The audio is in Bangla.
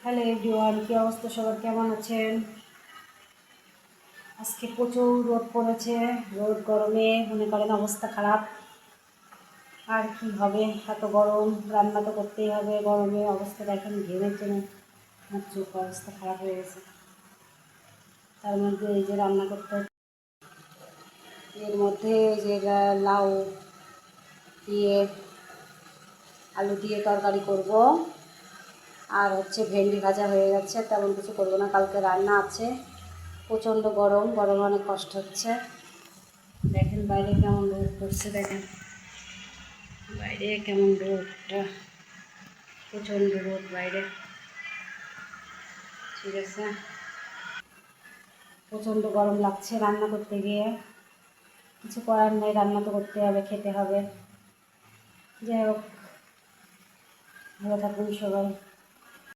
হ্যালো এভরিওয়ান, কি অবস্থা সবার, কেমন আছেন? আজকে প্রচুর রোদ পড়েছে। রোদ গরমে মনে করেন অবস্থা খারাপ। আর কি হবে, এত গরম, রান্না তো করতেই হবে। গরমে অবস্থা দেখেন, ঘেমের জন্য আমার চোখ অবস্থা খারাপ হয়ে গেছে। তার মধ্যে এই যে রান্না করতে হচ্ছে, এর মধ্যে এই যে লাউ দিয়ে আলু দিয়ে তরকারি করব। আর হচ্ছে ভেন্ডি ভাজা হয়ে গেছে, তেমন কিছু করবো না, কালকে রান্না আছে। প্রচণ্ড গরম, গরমে অনেক কষ্ট হচ্ছে। দেখেন বাইরে কেমন রোদ পড়ছে, দেখেন বাইরে কেমন রোদটা, প্রচণ্ড রোদ বাইরে। ঠিক আছে, প্রচণ্ড গরম লাগছে রান্না করতে গিয়ে। কিছু করার নেই, রান্না তো করতে হবে, খেতে হবে। যাই হোক, ভালো থাকুন সবাই।